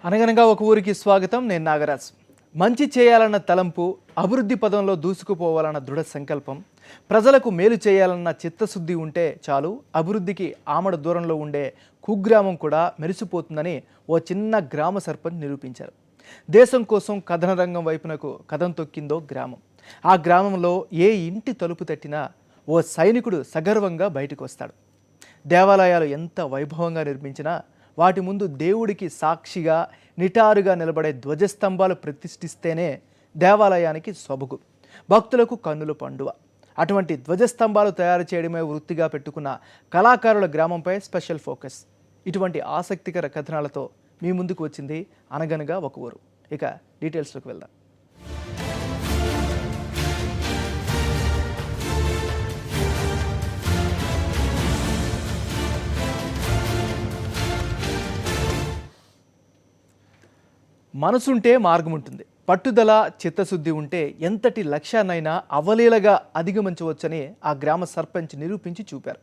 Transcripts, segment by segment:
అనగనగా ఒక ఊరికి స్వాగతం. నేను నాగరాజ్. మంచి చేయాలన్న తలంపు, అభివృద్ధి పదంలో దూసుకుపోవాలన్న దృఢ సంకల్పం, ప్రజలకు మేలు చేయాలన్న చిత్తశుద్ధి ఉంటే చాలు అభివృద్ధికి ఆమడ దూరంలో ఉండే కుగ్రామం కూడా మెరిసిపోతుందని ఓ చిన్న గ్రామ సర్పంచ్ నిరూపించారు. దేశం కోసం కథన రంగం వైపునకు కథం తొక్కిందో గ్రామం. ఆ గ్రామంలో ఏ ఇంటి తలుపు తట్టినా ఓ సైనికుడు సగర్వంగా బయటకు వస్తాడు. దేవాలయాలు ఎంత వైభవంగా నిర్మించినా వాటి ముందు దేవుడికి సాక్షిగా నిటారుగా నిలబడే ధ్వజస్తంభాలు ప్రతిష్ఠిస్తేనే దేవాలయానికి సొబగు, భక్తులకు కన్నుల పండువ. అటువంటి ధ్వజస్తంభాలు తయారు చేయడమే వృత్తిగా పెట్టుకున్న కళాకారుల గ్రామంపై స్పెషల్ ఫోకస్. ఇటువంటి ఆసక్తికర కథనాలతో మీ ముందుకు వచ్చింది అనగనగా ఒక ఊరు. ఇక డీటెయిల్స్లోకి వెళ్దాం. మనసుంటే మార్గం ఉంటుంది. పట్టుదల, చిత్తశుద్ధి ఉంటే ఎంతటి లక్ష్యాన్నైనా అవలీలగా అధిగమించవచ్చని ఆ గ్రామ సర్పంచ్ నిరూపించి చూపారు.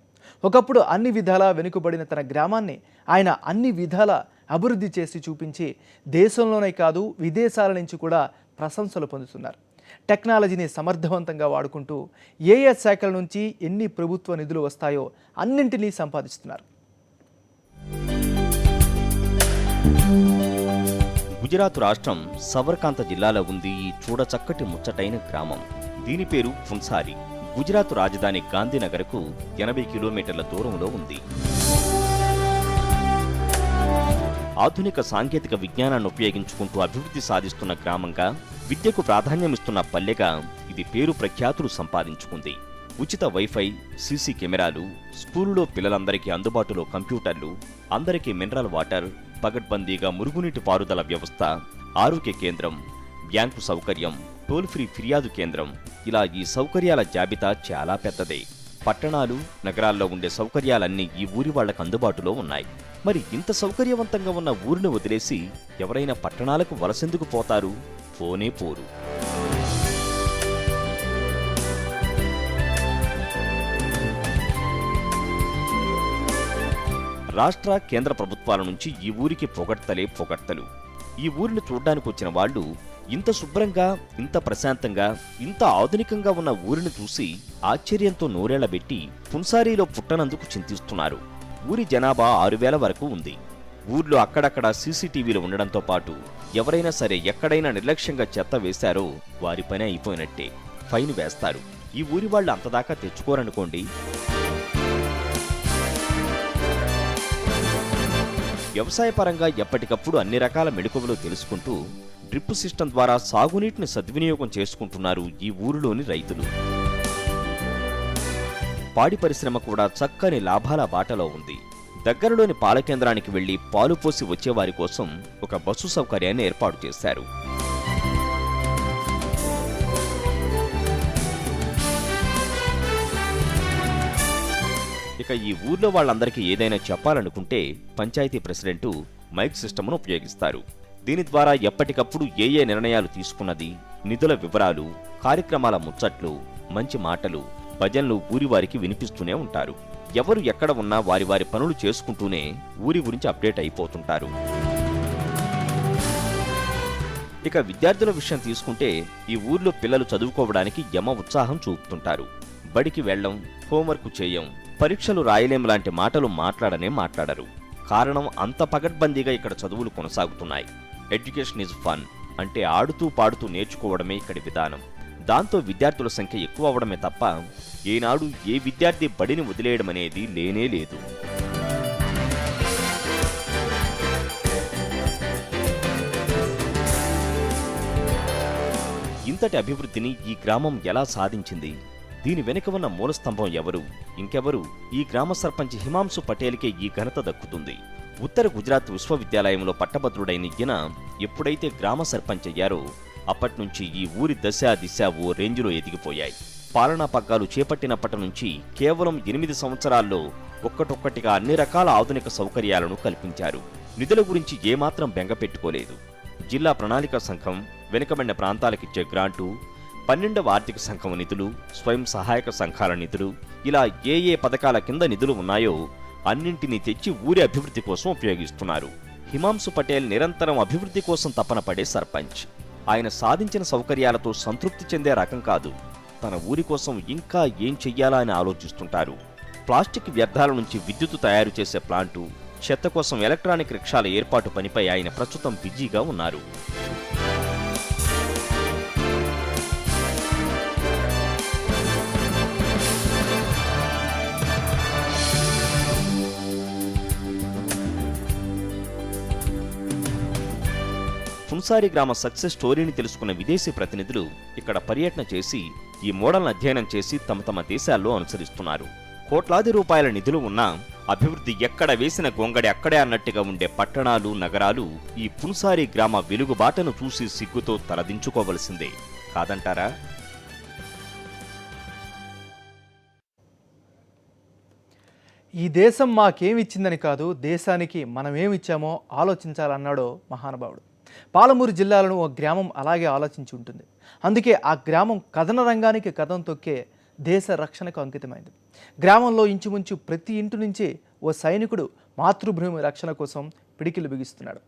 ఒకప్పుడు అన్ని విధాలా వెనుకబడిన తన గ్రామాన్ని ఆయన అన్ని విధాల అభివృద్ధి చేసి చూపించి దేశంలోనే కాదు విదేశాల నుంచి కూడా ప్రశంసలు పొందుతున్నారు. టెక్నాలజీని సమర్థవంతంగా వాడుకుంటూ ఏ శాఖల నుంచి ఎన్ని ప్రభుత్వ నిధులు వస్తాయో అన్నింటినీ సంపాదిస్తున్నారు. గుజరాత్ రాష్ట్రం సబర్కాంత జిల్లాలో ఉంది ఈ చూడచక్కటి ముచ్చటైన గ్రామం. దీని పేరు ఫున్సారి. గుజరాత్ రాజధాని గాంధీనగర్కు 80 కిలోమీటర్ల దూరంలో ఉంది. ఆధునిక సాంకేతిక విజ్ఞానాన్ని ఉపయోగించుకుంటూ అభివృద్ధి సాధిస్తున్న గ్రామంగా, విద్యకు ప్రాధాన్యమిస్తున్న పల్లెగా ఇది పేరు ప్రఖ్యాతులు సంపాదించుకుంది. ఉచిత వైఫై, సీసీ కెమెరాలు, స్కూలులో పిల్లలందరికీ అందుబాటులో కంప్యూటర్లు, అందరికీ మినరల్ వాటర్, పగడ్బందీగా మురుగునీటి పారుదల వ్యవస్థ, ఆరోగ్య కేంద్రం, బ్యాంకు సౌకర్యం, టోల్ ఫ్రీ ఫిర్యాదు కేంద్రం, ఇలా ఈ సౌకర్యాల జాబితా చాలా పెద్దదే. పట్టణాలు, నగరాల్లో ఉండే సౌకర్యాలన్నీ ఈ ఊరి వాళ్లకు అందుబాటులో ఉన్నాయి. మరి ఇంత సౌకర్యవంతంగా ఉన్న ఊరిని వదిలేసి ఎవరైనా పట్టణాలకు వలసెందుకు పోతారు? పోనే పోరు. రాష్ట్ర, కేంద్ర ప్రభుత్వాల నుంచి ఈ ఊరికి పొగడ్తలే పొగడ్తలు. ఈ ఊరిని చూడ్డానికి వచ్చిన వాళ్ళు ఇంత శుభ్రంగా, ఇంత ప్రశాంతంగా, ఇంత ఆధునికంగా ఉన్న ఊరిని చూసి ఆశ్చర్యంతో నోరేళ్లబెట్టి ఫున్సారీలో పుట్టనందుకు చింతిస్తున్నారు. ఊరి జనాభా 6,000 వరకు ఉంది. ఊర్లో అక్కడక్కడ సీసీటీవీలు ఉండడంతో పాటు ఎవరైనా సరే ఎక్కడైనా నిర్లక్ష్యంగా చెత్త వేశారో వారి పని అయిపోయినట్టే, ఫైన్ వేస్తారు. ఈ ఊరి వాళ్ళు అంతదాకా తెచ్చుకోరనుకోండి. వ్యవసాయపరంగా ఎప్పటికప్పుడు అన్ని రకాల మెళకువలు తెలుసుకుంటూ డ్రిప్ సిస్టమ్ ద్వారా సాగునీటిని సద్వినియోగం చేసుకుంటున్నారు ఈ ఊరిలోని రైతులు. పాడి పరిశ్రమ కూడా చక్కని లాభాల బాటలో ఉంది. దగ్గరలోని పాల కేంద్రానికి వెళ్లి పాలు పోసి వచ్చేవారి కోసం ఒక బస్సు సౌకర్యాన్ని ఏర్పాటు చేశారు. ఇక ఈ ఊర్లో వాళ్ళందరికీ ఏదైనా చెప్పాలనుకుంటే పంచాయతీ ప్రెసిడెంటు మైక్ సిస్టమ్ను ఉపయోగిస్తారు. దీని ద్వారా ఎప్పటికప్పుడు ఏ నిర్ణయాలు తీసుకున్నది, నిధుల వివరాలు, కార్యక్రమాల ముచ్చట్లు, మంచి మాటలు, భజనలు ఊరివారికి వినిపిస్తూనే ఉంటారు. ఎవరు ఎక్కడ ఉన్నా వారి వారి పనులు చేసుకుంటూనే ఊరి గురించి అప్డేట్ అయిపోతుంటారు. ఇక విద్యార్థుల విషయం తీసుకుంటే ఈ ఊర్లో పిల్లలు చదువుకోవడానికి యమ ఉత్సాహం చూపుతుంటారు. బడికి వెళ్ళం, హోంవర్క్ చేయం, పరీక్షలు రాయలేం లాంటి మాటలు మాట్లాడరు. కారణం అంత పగడ్బందీగా ఇక్కడ చదువులు కొనసాగుతున్నాయి. ఎడ్యుకేషన్ ఈజ్ ఫన్, అంటే ఆడుతూ పాడుతూ నేర్చుకోవడమే ఇక్కడి విధానం. దాంతో విద్యార్థుల సంఖ్య ఎక్కువ అవడమే తప్ప ఏనాడు ఏ విద్యార్థి బడిని వదిలేయడం అనేది లేనే లేదు. ఇంతటి అభివృద్ధిని ఈ గ్రామం ఎలా సాధించింది? దీని వెనుక ఉన్న మూలస్తంభం ఎవరు? ఇంకెవరు? ఈ గ్రామ సర్పంచ్ హిమాంశు పటేల్కే ఈ ఘనత దక్కుతుంది. ఉత్తర గుజరాత్ విశ్వవిద్యాలయంలో పట్టభద్రుడైన ఈయన ఎప్పుడైతే గ్రామ సర్పంచ్ అయ్యారో అప్పట్నుంచి ఈ ఊరి దశ దిశ ఓ రేంజ్లో ఎదిగిపోయాయి. పాలనా పగ్గాలు చేపట్టినప్పటి నుంచి కేవలం 8 సంవత్సరాల్లో ఒక్కటొక్కటిగా అన్ని రకాల ఆధునిక సౌకర్యాలను కల్పించారు. నిధుల గురించి ఏమాత్రం బెంగపెట్టుకోలేదు. జిల్లా ప్రణాళికా సంఘం, వెనుకబడిన ప్రాంతాలకిచ్చే గ్రాంటు, 12వ ఆర్థిక సంఘం నిధులు, స్వయం సహాయక సంఘాల నిధులు, ఇలా ఏ పథకాల కింద నిధులు ఉన్నాయో అన్నింటినీ తెచ్చి ఊరి అభివృద్ధి కోసం ఉపయోగిస్తున్నారు. హిమాంశు పటేల్ నిరంతరం అభివృద్ధి కోసం తపన పడే సర్పంచ్. ఆయన సాధించిన సౌకర్యాలతో సంతృప్తి చెందే రకం కాదు. తన ఊరి కోసం ఇంకా ఏం చెయ్యాలా అని ఆలోచిస్తుంటారు. ప్లాస్టిక్ వ్యర్థాల నుంచి విద్యుత్తు తయారు చేసే ప్లాంటు, చెత్త కోసం ఎలక్ట్రానిక్ రిక్షాల ఏర్పాటు పనిపై ఆయన ప్రస్తుతం బిజీగా ఉన్నారు. పున్సారి గ్రామ సక్సెస్ స్టోరీని తెలుసుకున్న విదేశీ ప్రతినిధులు ఇక్కడ పర్యటన చేసి ఈ మోడల్ను అధ్యయనం చేసి తమ తమ దేశాల్లో అనుసరిస్తున్నారు. కోట్లాది రూపాయల నిధులు ఉన్నా అభివృద్ధి ఎక్కడ వేసిన గొంగడి అక్కడే అన్నట్టుగా ఉండే పట్టణాలు, నగరాలు ఈ పున్సారి గ్రామ వెలుగుబాటను చూసి సిగ్గుతో తలదించుకోవలసిందే కాదంటారా? ఈ దేశం మాకేమిచ్చిందని కాదు, దేశానికి మనమేమిచ్చామో ఆలోచించాలన్నాడు మహానుభావుడు. పాలమూరు జిల్లాలోని ఓ గ్రామం అలాగే ఆలోచించి ఉంటుంది. అందుకే ఆ గ్రామం కథన రంగానికి కథం తొక్కే దేశ రక్షణకు అంకితమైంది. గ్రామంలో ఇంచుమించు ప్రతి ఇంటి నుంచి ఓ సైనికుడు మాతృభూమి రక్షణ కోసం పిడికిలు బిగిస్తున్నాడు.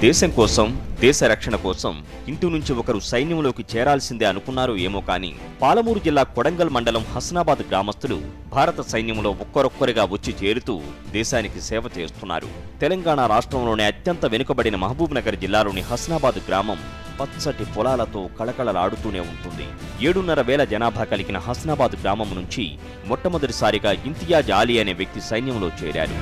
దేశం కోసం, దేశ రక్షణ కోసం ఇంటి నుంచి ఒకరు సైన్యంలోకి చేరాల్సిందే అనుకున్నారో ఏమో కానీ పాలమూరు జిల్లా కొడంగల్ మండలం హస్నాబాద్ గ్రామస్తులు భారత సైన్యంలో ఒక్కరొక్కరిగా వచ్చి చేరుతూ దేశానికి సేవ చేస్తున్నారు. తెలంగాణ రాష్ట్రంలోని అత్యంత వెనుకబడిన మహబూబ్ నగర్ జిల్లాలోని హస్నాబాద్ గ్రామం పచ్చటి పొలాలతో కళకళలాడుతూనే ఉంటుంది. 7,500 జనాభా కలిగిన హస్నాబాద్ గ్రామం నుంచి మొట్టమొదటిసారిగా ఇంతియాజ్ అలీ అనే వ్యక్తి సైన్యంలో చేరారు.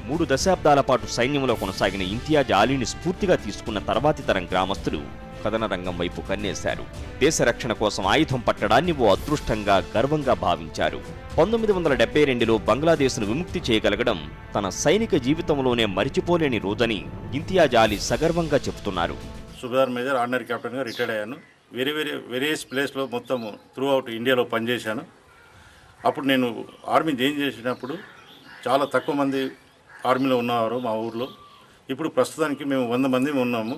మూడు దశాబ్దాల పాటు సైన్యంలో కొనసాగిన ఇంతియాజ్ అలీని స్ఫూర్తిగా తీసుకున్న తర్వాతి తరం గ్రామస్తులు కథన రంగం వైపు కన్నేశారు. దేశ రక్షణ కోసం ఆయుధం పట్టడాన్ని ఓ అదృష్టంగా, గర్వంగా భావించారు. 1972లో బంగ్లాదేశ్ను విముక్తి చేయగలగడం తన సైనిక జీవితంలోనే మరిచిపోలేని రోజని ఇంతియాజ్ అలీ సగర్వంగా చెబుతున్నారు. సుబేదార్ మేజర్ ఆర్డినరీ కెప్టెన్గా రిటైర్డ్ అయ్యాను. వేరియస్ ప్లేస్లో మొత్తం త్రూ అవుట్ ఇండియాలో పనిచేశాను. అప్పుడు నేను ఆర్మీ జాయిన్ చేసినప్పుడు చాలా తక్కువ మంది ఆర్మీలో ఉన్నవారు మా ఊర్లో. ఇప్పుడు ప్రస్తుతానికి మేము 100 మంది ఉన్నాము.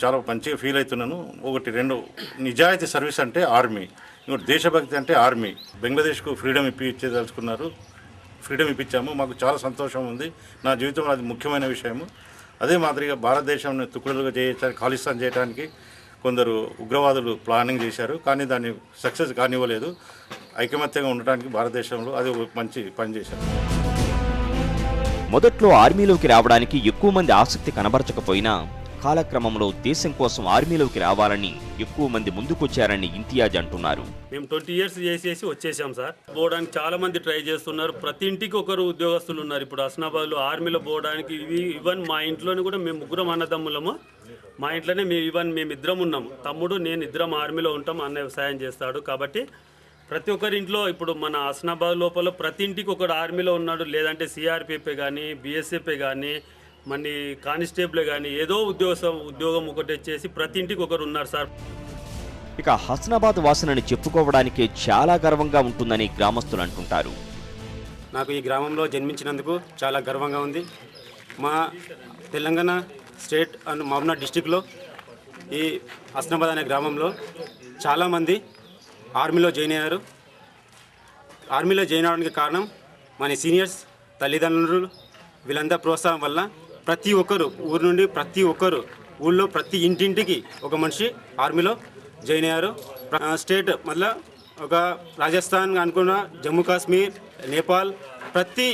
చాలా మంచిగా ఫీల్ అవుతున్నాను. ఒకటి రెండు నిజాయితీ సర్వీస్ అంటే ఆర్మీ, ఇంకోటి దేశభక్తి అంటే ఆర్మీ. బంగ్లాదేశ్కు ఫ్రీడమ్ ఇప్పించేదలుచుకున్నారు, ఫ్రీడమ్ ఇప్పించాము. మాకు చాలా సంతోషం ఉంది. నా జీవితంలో అది ముఖ్యమైన విషయము. అదే మాదిరిగా భారతదేశాన్ని తుక్కుడులుగా చేయడానికి, ఖాళిస్తాన్ చేయడానికి కొందరు ఉగ్రవాదులు ప్లానింగ్ చేశారు, కానీ దాన్ని సక్సెస్ కానివ్వలేదు. ఐకమత్యంగా ఉండటానికి భారతదేశంలో అది ఒక మంచి పని చేశారు. మొదట్లో ఆర్మీలోకి రావడానికి ఎక్కువ మంది ఆసక్తి కనబరచకపోయినా కాలక్రమంలో దేశం కోసం ఆర్మీలోకి రావాలని ఎక్కువ మంది ముందుకొచ్చారని ఇంతియాజ్ అంటున్నారు. మేము 20 ఇయర్స్ చేసేసి వచ్చేసాం సార్. పోవడానికి చాలా మంది ట్రై చేస్తున్నారు. ప్రతి ఇంటికి ఒకరు ఉద్యోగస్తులు ఉన్నారు. ఇప్పుడు హస్నాబాద్లో ఆర్మీలో పోవడానికి ఈవెన్ మా ఇంట్లోనే కూడా మేము 3 అన్నదమ్ములము. మా ఇంట్లోనే మేమిద్దరం ఉన్నాము. తమ్ముడు నేను ఇద్దరం ఆర్మీలో ఉంటాం. అన్న వ్యవసాయం చేస్తాడు. కాబట్టి ప్రతి ఒక్కరి ఇంట్లో ఇప్పుడు మన హస్నాబాద్ లోపల ప్రతి ఇంటికి ఒకడు ఆర్మీలో ఉన్నాడు. లేదంటే సిఆర్పిఎఫ్ కానీ, బిఎస్ఎఫ్ కానీ, మన కానిస్టేబుల్ కానీ ఏదో ఉద్యోగం ఒకటి వచ్చేసి ప్రతి ఇంటికి ఒకరు ఉన్నారు సార్. ఇక హస్నాబాద్ వాసనని చెప్పుకోవడానికే చాలా గర్వంగా ఉంటుందని గ్రామస్తులు అంటుంటారు. నాకు ఈ గ్రామంలో జన్మించినందుకు చాలా గర్వంగా ఉంది. మా తెలంగాణ స్టేట్ అండ్ మహబూబ్నగర్ డిస్టిక్లో ఈ హస్నాబాద్ అనే గ్రామంలో చాలామంది ఆర్మీలో జాయిన్ అయ్యారు. ఆర్మీలో జాయిన్ అవడానికి కారణం మన సీనియర్స్, తల్లిదండ్రులు వీళ్ళంతా ప్రోత్సాహం వల్ల ప్రతి ఒక్కరు ఊరు నుండి ఊళ్ళో ప్రతి ఇంటింటికి ఒక మనిషి ఆర్మీలో జాయిన్ అయ్యారు. స్టేట్ మళ్ళీ ఒక రాజస్థాన్ అనుకున్న జమ్మూ కాశ్మీర్, నేపాల్, ప్రతి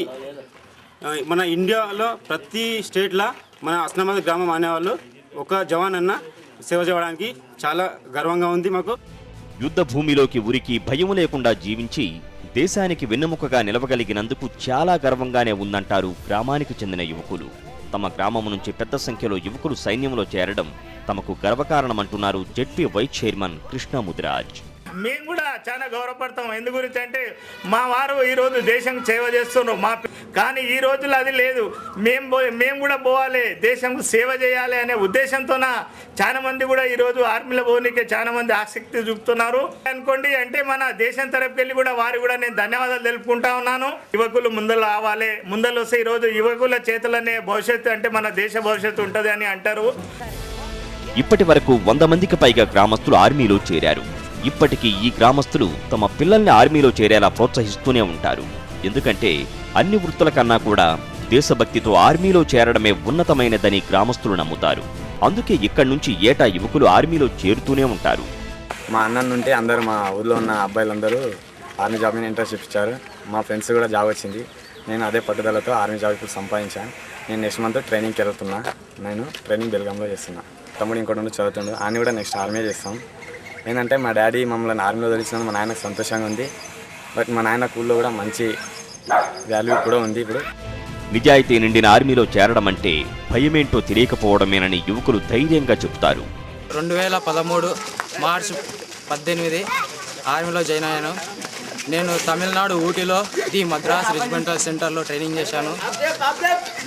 మన ఇండియాలో ప్రతి స్టేట్లో మన హస్నాబాద్ గ్రామం అనేవాళ్ళు ఒక జవాన్ అన్న సేవ చేయడానికి చాలా గర్వంగా ఉంది మాకు. యుద్ధ భూమిలోకి ఉరికి భయం లేకుండా జీవించి దేశానికి వెన్నెముకగా నిలవగలిగినందుకు చాలా గర్వంగానే ఉందంటారు గ్రామానికి చెందిన యువకులు. తమ గ్రామం నుంచి పెద్ద సంఖ్యలో యువకులు సైన్యంలో చేరడం తమకు గర్వకారణమంటున్నారు ZP vice chairman Krishna Mudiraj. మేము కూడా చాలా గౌరవపడతాం. ఎందు గురించి అంటే మా వారు ఈరోజు దేశం సేవ చేస్తున్నారు కానీ ఈ రోజుల్లో అది లేదు. మేము కూడా పోవాలి, దేశం సేవ చేయాలి అనే ఉద్దేశంతోన చాలా మంది కూడా ఈరోజు ఆర్మీలో పోనీకే చాలా మంది ఆసక్తి చూపుతున్నారు అనుకోండి. అంటే మన దేశం తరపుకి వెళ్ళి కూడా వారు కూడా నేను ధన్యవాదాలు తెలుపుకుంటా ఉన్నాను. యువకులు ముందర రావాలి, ముందర వస్తే ఈరోజు యువకుల చేతులనే భవిష్యత్తు అంటే మన దేశ భవిష్యత్తు ఉంటుంది అని అంటారు. ఇప్పటి వరకు 100 మందికి పైగా గ్రామస్తులు ఆర్మీలో చేరారు. ఇప్పటికీ ఈ గ్రామస్తులు తమ పిల్లల్ని ఆర్మీలో చేరేలా ప్రోత్సహిస్తూనే ఉంటారు. ఎందుకంటే అన్ని వృత్తుల కన్నా కూడా దేశభక్తితో ఆర్మీలో చేరడమే ఉన్నతమైనదని గ్రామస్తులు నమ్ముతారు. అందుకే ఇక్కడి నుంచి ఏటా యువకులు ఆర్మీలో చేరుతూనే ఉంటారు. మా అన్న నుండి అందరూ మా ఊర్లో ఉన్న అబ్బాయిలందరూ ఆర్మీ జాబ్ మీద ఇంట్రెస్ట్ చూపించారు. మా ఫ్రెండ్స్ కూడా జాబ్ వచ్చింది. నేను అదే పట్టుదలతో ఆర్మీ జాబ్ ఇప్పుడు సంపాదించాను. నేను నెక్స్ట్ మంత్ ట్రైనింగ్కి వెళ్తున్నా. నేను ట్రైనింగ్ బెల్గాంలో చేస్తున్నా. తమ్ముడు ఇంకోటి నుండి చదువుతుండు. ఆయన కూడా నెక్స్ట్ ఆర్మీ చేస్తాం. ఏంటంటే మా డాడీ మమ్మల్ని ఆర్మీలో తెలిసినందుకు మా నాయనకు సంతోషంగా ఉంది. బట్ మా నాయన కూల్లో కూడా మంచి వాల్యూ కూడా ఉంది. ఇప్పుడు నిజాయితీ నిండిన ఆర్మీలో చేరడం అంటే భయమేంటో తెలియకపోవడమేనని యువకులు ధైర్యంగా చెబుతారు. 2013 మార్చి 18 ఆర్మీలో జాయిన్ అయ్యాను. నేను తమిళనాడు ఊటీలో ది మద్రాస్ రెజిమెంటల్ సెంటర్లో ట్రైనింగ్ చేశాను.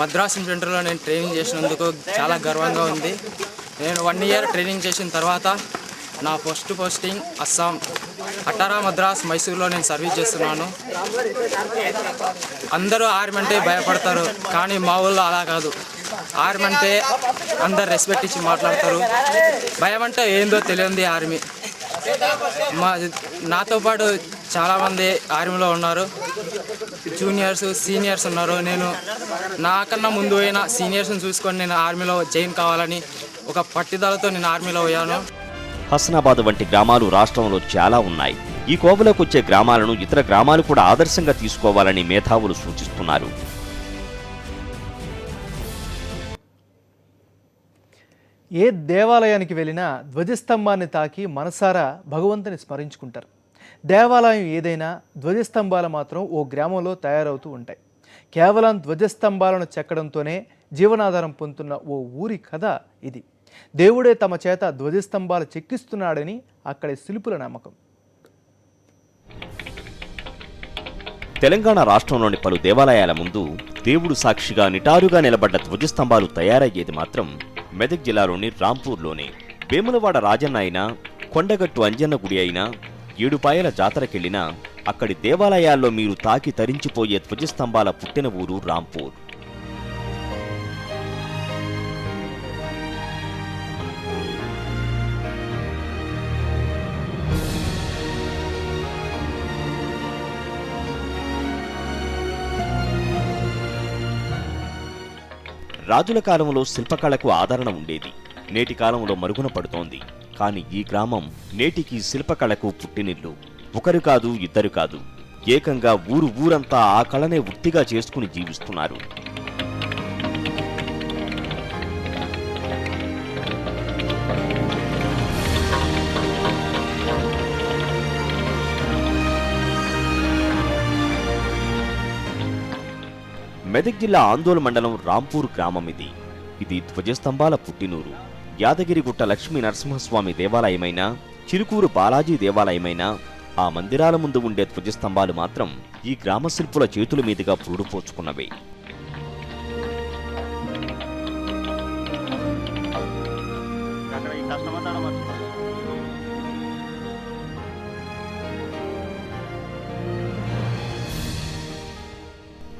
మద్రాస్ సెంటర్లో నేను ట్రైనింగ్ చేసినందుకు చాలా గర్వంగా ఉంది. నేను 1 ఇయర్ ట్రైనింగ్ చేసిన తర్వాత నా ఫస్ట్ పోస్టింగ్ అస్సాం అటారా మద్రాస్ మైసూర్లో నేను సర్వీస్ చేస్తున్నాను. అందరూ ఆర్మీ అంటే భయపడతారు, కానీ మా ఊళ్ళో అలా కాదు. ఆర్మీ అంటే అందరు రెస్పెక్ట్ ఇచ్చి మాట్లాడతారు. భయం అంటే ఏందో తెలియంది ఆర్మీ. నాతో పాటు చాలామంది ఆర్మీలో ఉన్నారు. జూనియర్స్, సీనియర్స్ ఉన్నారు. నేను నాకన్నా ముందు పోయిన సీనియర్స్ని చూసుకొని నేను ఆర్మీలో జాయిన్ కావాలని ఒక పట్టుదలతో నేను ఆర్మీలో పోయాను. హస్నాబాద్ వంటి గ్రామాలు రాష్ట్రంలో చాలా ఉన్నాయి. ఈ కోవలోకి వచ్చే గ్రామాలను ఇతర గ్రామాలు కూడా ఆదర్శంగా తీసుకోవాలని మేధావులు సూచిస్తున్నారు. ఏ దేవాలయానికి వెళ్ళినా ధ్వజస్తంభాన్ని తాకి మనసారా భగవంతుని స్మరించుకుంటారు. దేవాలయం ఏదైనా ధ్వజస్తంభాలు మాత్రం ఓ గ్రామంలో తయారవుతూ ఉంటాయి. కేవలం ధ్వజస్తంభాలను చెక్కడంతోనే జీవనాధారం పొందుతున్న ఓ ఊరి కథ ఇది. దేవుడే తమ చేత ధ్వజస్తంభాలు చెక్కిస్తున్నాడని అక్కడి శిల్పుల నమ్మకం. తెలంగాణ రాష్ట్రంలోని పలు దేవాలయాల ముందు దేవుడు సాక్షిగా నిటారుగా నిలబడ్డ ధ్వజస్తంభాలు తయారయ్యేది మాత్రం మెదక్ జిల్లాలోని రాంపూర్లోనే. వేములవాడ రాజన్న అయినా, కొండగట్టు అంజన్న గుడి అయినా, ఏడుపాయల జాతరకెళ్లినా అక్కడి దేవాలయాల్లో మీరు తాకి తరించిపోయే ధ్వజస్తంభాల పుట్టిన ఊరు రాంపూర్. రాజుల కాలంలో శిల్పకళకు ఆదరణ ఉండేది. నేటి కాలంలో మరుగున పడుతోంది. కానీ ఈ గ్రామం నేటికి శిల్పకళకు పుట్టినిల్లు. ఒకరు కాదు, ఇద్దరు కాదు, ఏకంగా ఊరంతా ఆ కళనే వృత్తిగా చేసుకుని జీవిస్తున్నారు. మెదక్ జిల్లా ఆందోళన మండలం రాంపూర్ గ్రామం ఇది. ఇది ధ్వజస్తంభాల పుట్టినూరు. యాదగిరిగుట్ట లక్ష్మీ నరసింహస్వామి దేవాలయమైనా, చిలుకూరు బాలాజీ దేవాలయమైనా ఆ మందిరాల ముందు ఉండే ధ్వజస్తంభాలు మాత్రం ఈ గ్రామ శిల్పుల చేతుల మీదుగా పురుడుపోచుకున్నవే.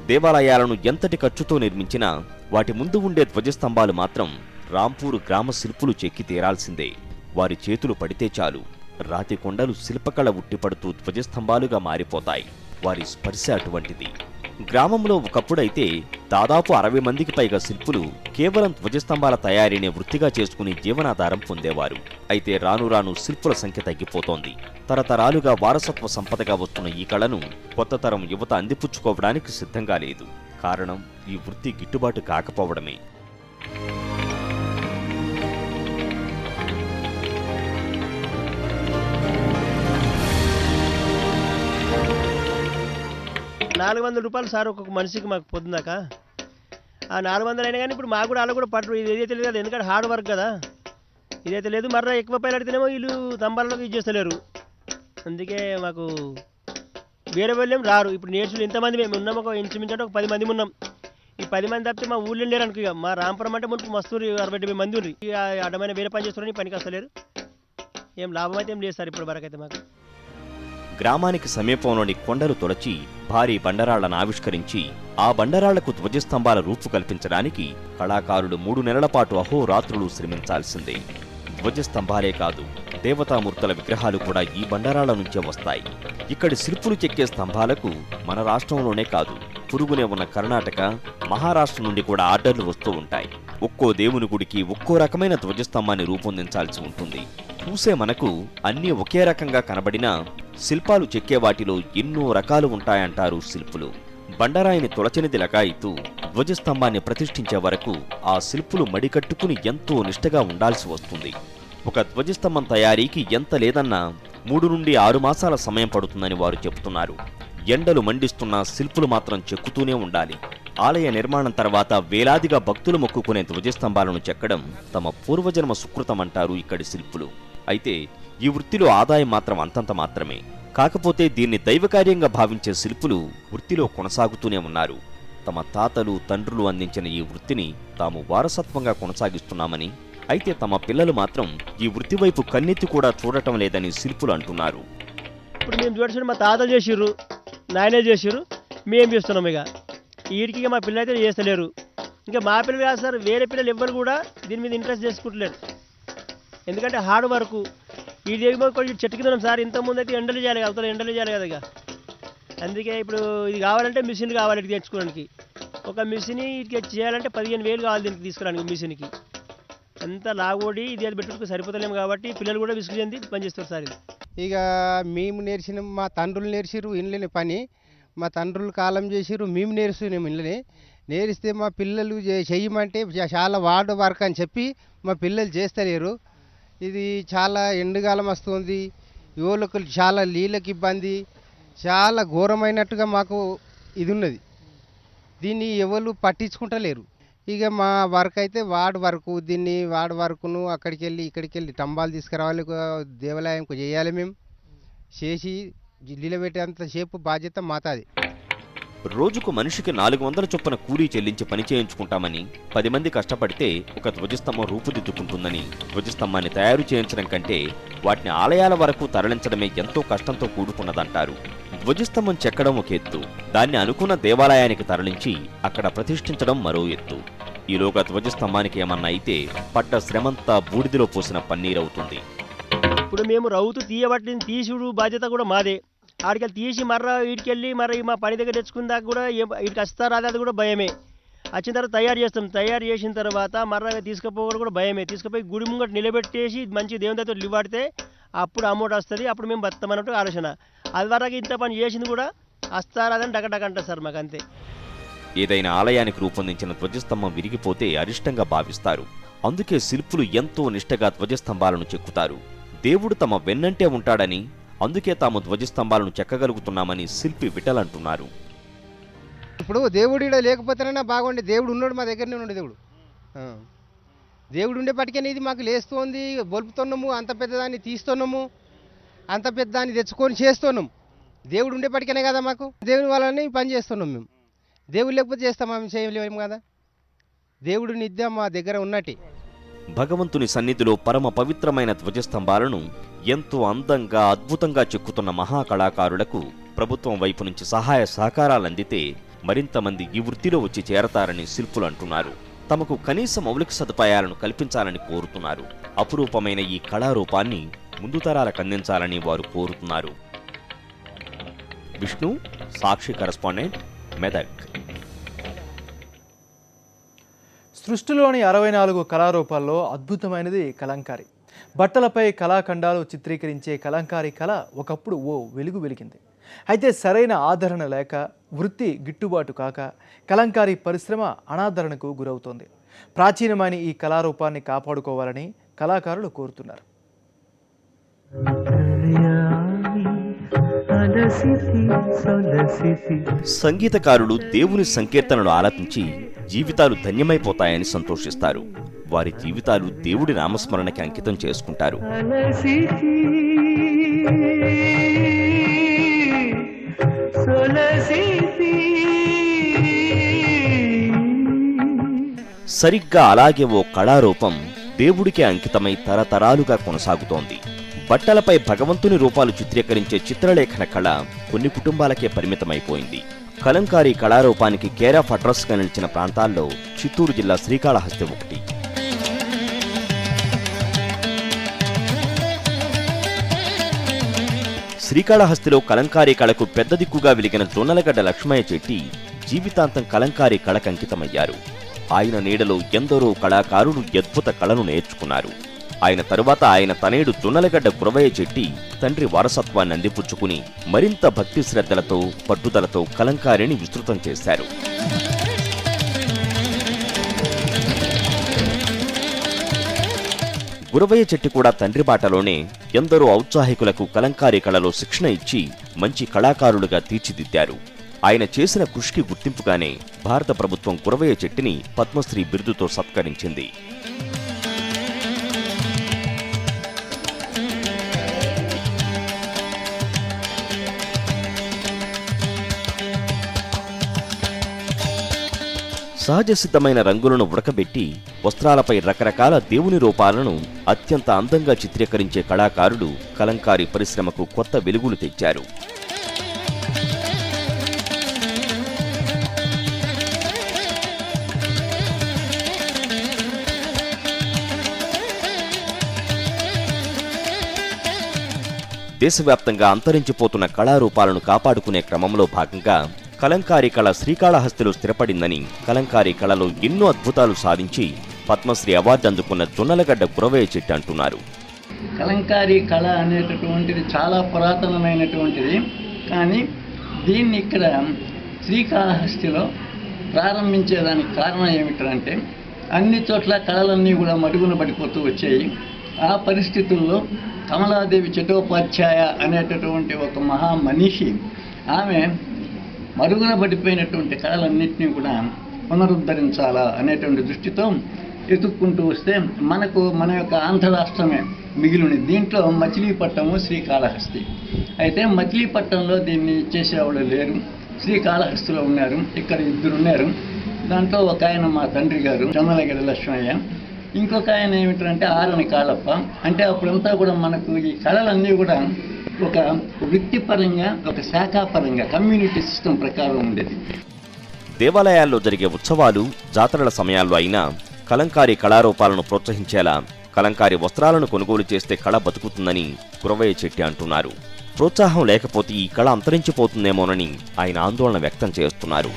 దేవాలయాలను ఎంతటి ఖర్చుతో నిర్మించినా వాటి ముందు ఉండే ధ్వజస్తంభాలు మాత్రం రాంపూర్ గ్రామ శిల్పులు చెక్కి తీరాల్సిందే. వారి చేతులు పడితే చాలు, రాతి కొండలు శిల్పకళ ఉట్టిపడుతూ ధ్వజస్తంభాలుగా మారిపోతాయి. వారి స్పర్శ అటువంటిది. గ్రామంలో ఒకప్పుడైతే దాదాపు 60 మందికి పైగా శిల్పులు కేవలం ధ్వజస్తంభాల తయారీనే వృత్తిగా చేసుకుని జీవనాధారం పొందేవారు. అయితే రాను రాను శిల్పుల సంఖ్య తగ్గిపోతోంది. తరతరాలుగా వారసత్వ సంపదగా వస్తున్న ఈ కళను కొత్త తరం యువత అందిపుచ్చుకోవడానికి సిద్ధంగా లేదు. కారణం ఈ వృత్తి గిట్టుబాటు కాకపోవడమే. ₹400 సార్ ఒక్కొక్క మనిషికి మాకు పొద్దున్నాక. ఆ 400 అయినా కానీ ఇప్పుడు మాకు కూడా అలా కూడా పట్టు ఇది ఏదైతే లేదు కదా, ఎందుకంటే హార్డ్ వర్క్ కదా, ఇదైతే లేదు. మర్ర ఎక్కువ పైలు అడితేనేమో వీళ్ళు తంబాలలో యూజ్ చేస్తలేరు. అందుకే మాకు వేరే వాళ్ళేం రారు. ఇప్పుడు నేర్చులు ఎంతమంది మేము ఉన్నాం, ఒక ఇంచుమించు అంటే ఒక 10 మంది ఉన్నాం. ఈ 10 మంది తప్పితే మా ఊళ్ళో లేరు అనుకో. ఇక మా రాంపురం అంటే మునుపు మస్తూరి 60-70 మంది ఉన్నారు. ఇక అడ్డమైన వేరే పని చేస్తున్నారని పనికి వస్తలేరు. ఏం లాభం అయితే ఏం లేదు సార్ ఇప్పుడు వరకు అయితే మాకు. గ్రామానికి సమీపంలోని కొండలు తొలచి భారీ బండరాళ్లను ఆవిష్కరించి ఆ బండరాళ్లకు ధ్వజస్తంభాల రూపు కల్పించడానికి కళాకారులు 3 నెలల పాటు అహోరాత్రులు శ్రమించాల్సిందే. ధ్వజస్తంభాలే కాదు, దేవతామూర్తుల విగ్రహాలు కూడా ఈ బండరాళ్ల నుంచే వస్తాయి. ఇక్కడి శిల్పులు చెక్కే స్తంభాలకు మన రాష్ట్రంలోనే కాదు, పొరుగునే ఉన్న కర్ణాటక, మహారాష్ట్ర నుండి కూడా ఆర్డర్లు వస్తూ ఉంటాయి. ఒక్కో దేవుని గుడికి ఒక్కో రకమైన ధ్వజస్తంభాన్ని రూపొందించాల్సి ఉంటుంది. చూసే మనకు అన్నీ ఒకే రకంగా కనబడినా శిల్పాలు చెక్కే వాటిలో ఎన్నో రకాలు ఉంటాయంటారు శిల్పులు. బండరాయిని తొలచనిది లగాయితూ ధ్వజస్తంభాన్ని ప్రతిష్ఠించే వరకు ఆ శిల్పులు మడికట్టుకుని ఎంతో నిష్టగా ఉండాల్సి వస్తుంది. ఒక ధ్వజస్తంభం తయారీకి ఎంత లేదన్నా 3 నుండి 6 మాసాల సమయం పడుతుందని వారు చెబుతున్నారు. ఎండలు మండిస్తున్న శిల్పులు మాత్రం చెక్కుతూనే ఉండాలి. ఆలయ నిర్మాణం తర్వాత వేలాదిగా భక్తులు మొక్కుకునే ధ్వజస్తంభాలను చెక్కడం తమ పూర్వజన్మ సుకృతమంటారు ఇక్కడి శిల్పులు. అయితే ఈ వృత్తిలో ఆదాయం మాత్రం అంతంత మాత్రమే. కాకపోతే దీన్ని దైవకార్యంగా భావించే శిల్పులు వృత్తిలో కొనసాగుతూనే ఉన్నారు. తమ తాతలు తండ్రులు అందించిన ఈ వృత్తిని తాము వారసత్వంగా కొనసాగిస్తున్నామని, అయితే తమ పిల్లలు మాత్రం ఈ వృత్తి వైపు కన్నెత్తి కూడా చూడటం లేదని శిల్పులు అంటున్నారు. ఇప్పుడు మేము చూడండి, మా తాతలు చేసిర్రు, నాయనే చేసిర్రు, మేము చేస్తున్నాం. ఇక వీడికి మా పిల్లలు అయితే చేస్తలేరు. ఇంకా మా పిల్లలు కాదు సార్, వేరే పిల్లలు ఎవ్వరు కూడా దీని మీద ఇంట్రెస్ట్ చేసుకుంటలేరు. ఎందుకంటే హార్డ్ వర్క్. ఈ దేగమో చెట్టు కింద సార్, ఇంతకుముందు అయితే ఎండలు చేయాలి, అవతల ఎండలు చేయాలి కదా. ఇక అందుకే ఇప్పుడు ఇది కావాలంటే మిషన్లు కావాలి ఇటు తెచ్చుకోవడానికి. ఒక మిషన్ ఇటుకి చేయాలంటే 15,000 కావాలి దీనికి తీసుకురానికి మిషన్కి. అంత లాగోడి ఇది అది పెట్టుకు సరిపోతలేము కాబట్టి పిల్లలు కూడా విసుగు చెంది పనిచేస్తారు సార్. ఇది ఇక మేము నేర్చిన, మా తండ్రులు నేర్చిరు ఇంట్లోనే పని. మా తండ్రులు కాలం చేసిరు, మేము నేర్చుకున్నాము ఇంట్లోనే. నేర్స్తే మా పిల్లలు చెయ్యమంటే చాలా వార్డ్ వర్క్ అని చెప్పి మా పిల్లలు చేస్తలేరు. ఇది చాలా ఎండుగాలం వస్తుంది, యువకులకు చాలా నీళ్ళకి ఇబ్బంది, చాలా ఘోరమైనట్టుగా మాకు ఇది ఉన్నది. దీన్ని ఎవరు పట్టించుకుంటలేరు. ఇక మా వర్క్ అయితే వార్డ్ వర్క్. దీన్ని వార్డ్ వర్క్ను అక్కడికి వెళ్ళి ఇక్కడికి వెళ్ళి టంబాలు తీసుకురావాలి, దేవాలయంకు చేయాలి. మేము చేసి నిలబెట్టేంత సేపు బాధ్యత మాతాది. రోజుకు మనిషికి 400 చొప్పున కూలీ చెల్లించి పని చేయించుకుంటామని, 10 మంది కష్టపడితే ఒక ధ్వజస్తంభం రూపుదిద్దుకుంటుందని, ధ్వజస్తంభాన్ని తయారు చేయించడం కంటే వాటిని ఆలయాల వరకు తరలించడమే ఎంతో కష్టంతో కూడుకున్నదంటారు. ధ్వజస్తంభం చెక్కడం ఒక ఎత్తు, దాన్ని అనుకున్న దేవాలయానికి తరలించి అక్కడ ప్రతిష్ఠించడం మరో ఎత్తు. ఈలోగా ధ్వజస్తంభానికి ఏమన్నా అయితే పట్ట శ్రమంతా బూడిదలో పోసిన పన్నీరవుతుంది. ఇప్పుడు మేము రౌతు తీయబట్టిన తీసుడు బాధ్యత కూడా మాదే. ఆడికెళ్ళి తీసి మర్ర వీటికెళ్ళి మరి మా పని దగ్గర తెచ్చుకున్నాక కూడా వీటికి వస్తారా అది కూడా భయమే. వచ్చిన తర్వాత తయారు చేస్తాం. తయారు చేసిన తర్వాత మర్ర తీసుకుపోవడం కూడా భయమే. తీసుకుపోయి గుడి ముంగట నిలబెట్టేసి మంచి దేవుని దగ్గర నిలబడితే అప్పుడు అమౌంట్ వస్తుంది, అప్పుడు మేము బతామన్నట్టు ఆలోచన. అది వరకు ఇంత పని చేసింది కూడా వస్తారా అని డగడగ అంటారు సార్ మాకు అంతే. ఏదైనా ఆలయానికి రూపొందించిన ధ్వజస్తంభం విరిగిపోతే అరిష్టంగా భావిస్తారు. అందుకే శిల్పులు ఎంతో నిష్టగా ధ్వజస్తంభాలను చెక్కుతారు. దేవుడు తమ వెన్నంటే ఉంటాడని, అందుకే తాము ధ్వజస్తంభాలను చెక్కగలుగుతున్నామని శిల్పి విఠల్ అంటున్నారు. ఇప్పుడు దేవుడు లేకపోతేనైనా బాగుండే. దేవుడు ఉన్నాడు, మా దగ్గరనే ఉన్నాడు దేవుడు. దేవుడు ఉండేపటికనే ఇది మాకు లేస్తోంది, బొలుపుతున్నాము, అంత పెద్దదాన్ని తీస్తున్నాము, అంత పెద్దదాన్ని తెచ్చుకొని చేస్తున్నాం. దేవుడు ఉండేపటికనే కదా మాకు. దేవుని వల్లనే పని చేస్తున్నాం మేము. దేవుడు లేకపోతే చేస్తామా? మేము చేయలేము కదా. దేవుడు నిత్య మా దగ్గర ఉన్నట్టే. భగవంతుని సన్నిధిలో పరమ పవిత్రమైన ధ్వజస్తంభాలను ఎంతో అందంగా అద్భుతంగా చెక్కుతున్న మహాకళాకారులకు ప్రభుత్వం వైపు నుంచి సహాయ సహకారాలందితే మరింత మంది ఈ వృత్తిలో వచ్చి చేరతారని శిల్పులు అంటున్నారు. తమకు కనీస మౌలిక సదుపాయాలను కల్పించాలని కోరుతున్నారు. అపురూపమైన ఈ కళారూపాన్ని ముందు తరాలకు అందించాలని వారు కోరుతున్నారు. విష్ణు, సాక్షి కరెస్పాండెంట్, మెదక్. సృష్టిలోని 64 కళారూపాల్లో అద్భుతమైనది కలంకారీ. బట్టలపై కళాఖండాలు చిత్రీకరించే కలంకారీ కళ ఒకప్పుడు ఓ వెలుగు వెలిగింది. అయితే సరైన ఆదరణ లేక, వృత్తి గిట్టుబాటు కాక కలంకారీ పరిశ్రమ అనాదరణకు గురవుతోంది. ప్రాచీనమైన ఈ కళారూపాన్ని కాపాడుకోవాలని కళాకారులు కోరుతున్నారు. సంగీతకారులు దేవుని సంకీర్తనలు ఆలపించి జీవితాలు ధన్యమైపోతాయని సంతోషిస్తారు. వారి జీవితాలు దేవుడి నామస్మరణకి అంకితం చేసుకుంటారు. సరిగ్గా అలాగే ఓ కళారూపం దేవుడికి అంకితమై తరతరాలుగా కొనసాగుతోంది. బట్టలపై భగవంతుని రూపాలు చిత్రీకరించే చిత్రలేఖన కళ కొన్ని కుటుంబాలకే పరిమితమైపోయింది. కలంకారీ కళారూపానికి కేర్ ఆఫ్ అడ్రస్ గా నిలిచిన ప్రాంతాల్లో చిత్తూరు జిల్లా శ్రీకాళహస్తి ఒకటి. శ్రీకాళహస్తిలో కలంకారీ కళకు పెద్ద దిక్కుగా వెలిగిన జొన్నలగడ్డ లక్ష్మయ్య చెట్టి జీవితాంతం కలంకారీ కళకంకితమయ్యారు. ఆయన నీడలో ఎందరో కళాకారులు అద్భుత కళను నేర్చుకున్నారు. ఆయన తరువాత ఆయన తనేడు జొన్నలగడ్డ గురవయ్య చెట్టి తండ్రి వారసత్వాన్ని అందిపుచ్చుకుని మరింత భక్తి శ్రద్ధలతో పట్టుదలతో కలంకారీని విస్తృతం చేశారు. గురవయ్య చెట్టి కూడా తండ్రి బాటలోనే ఎందరో ఔత్సాహికులకు కలంకారీ కళలో శిక్షణ ఇచ్చి మంచి కళాకారులుగా తీర్చిదిద్దారు. ఆయన చేసిన కృషికి గుర్తింపుగానే భారత ప్రభుత్వం గురవయ్య చెట్టిని పద్మశ్రీ బిరుదుతో సత్కరించింది. సహజ సిద్ధమైన రంగులను ఉడకబెట్టి వస్త్రాలపై రకరకాల దేవుని రూపాలను అత్యంత అందంగా చిత్రీకరించే కళాకారులు కలంకారీ పరిశ్రమకు కొత్త వెలుగులు తెచ్చారు. దేశవ్యాప్తంగా అంతరించిపోతున్న కళారూపాలను కాపాడుకునే క్రమంలో భాగంగా కలంకారీ కళ శ్రీకాళహస్తిలో స్థిరపడిందని, కలంకారీ కళలో ఎన్నో అద్భుతాలు సాధించి పద్మశ్రీ అవార్డు అందుకున్న జొన్నలగడ్డ గురవయ్య చెట్టి అంటున్నారు. కలంకారీ కళ అనేటటువంటిది చాలా పురాతనమైనటువంటిది. కానీ దీన్ని ఇక్కడ శ్రీకాళహస్తిలో ప్రారంభించేదానికి కారణం ఏమిటంటే అన్ని చోట్ల కళలన్నీ కూడా మరుగున పడిపోతూ వచ్చాయి. ఆ పరిస్థితుల్లో కమలాదేవి చటోపాధ్యాయ అనేటటువంటి ఒక మహా మనిషి ఆమె మరుగున పడిపోయినటువంటి కళలన్నింటినీ కూడా పునరుద్ధరించాలా అనేటువంటి దృష్టితో ఎదుక్కుంటూ వస్తే మన యొక్క ఆంధ్ర రాష్ట్రమే మిగిలింది. దీంట్లో మచిలీపట్నము శ్రీకాళహస్తి. అయితే మచిలీపట్నంలో దీన్ని చేసేవాళ్ళు లేరు, శ్రీకాళహస్తిలో ఉన్నారు. ఇక్కడ ఇద్దరు ఉన్నారు. దాంట్లో ఒక ఆయన మా తండ్రి గారు జొన్నలగడ్డ లక్ష్మయ్య, ఇంకొక ఆయన ఏమిటంటే ఆరని కాళప్ప. అంటే అప్పుడంతా కూడా మనకు ఈ కళలన్నీ కూడా ఒక వృత్తిపరంగా, ఒక శాఖాపరంగా కమ్యూనిటీ సిస్టమ్ ప్రకారం ఉండేది. దేవాలయాల్లో జరిగే ఉత్సవాలు, జాతరల సమయాల్లో అయినా కలంకారీ కళారూపాలను ప్రోత్సహించేలా కలంకారీ వస్త్రాలను కొనుగోలు చేస్తే కళ బతుకుతుందని గురవయ్య చెట్టి అంటున్నారు. ప్రోత్సాహం లేకపోతే ఈ కళ అంతరించిపోతుందేమోనని ఆయన ఆందోళన వ్యక్తం చేస్తున్నారు.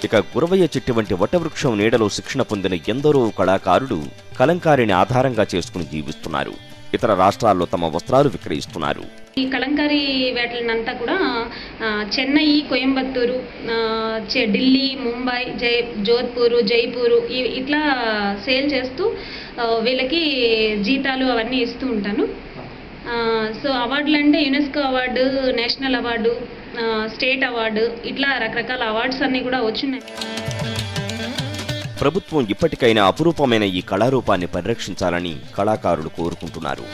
ఇక గురవయ్య చెట్టి వంటి వటవృక్షం నీడలో శిక్షణ పొందిన ఎందరో కళాకారులు కలంకారీని ఆధారంగా చేసుకుని జీవిస్తున్నారు. ఇతర రాష్ట్రాల్లో తమ వస్త్రాలు విక్రయిస్తున్నారు. ఈ కలంకారీ వేటలనంతా కూడా చెన్నై, కోయంబత్తూరు, ఢిల్లీ, ముంబై, జోధ్పూర్, జైపూర్ ఇట్లా సేల్ చేస్తూ వీళ్ళకి జీతాలు అవన్నీ ఇస్తూ ఉంటాను. సో అవార్డులు అంటే UNESCO award, national award, state award, ఇట్లా రకరకాల అవార్డ్స్ అన్నీ కూడా వచ్చినాయి. ప్రభుత్వం ఇప్పటికైనా అపురూపమైన ఈ కళారూపాన్ని పరిరక్షించాలని కళాకారులు కోరుకుంటున్నారు.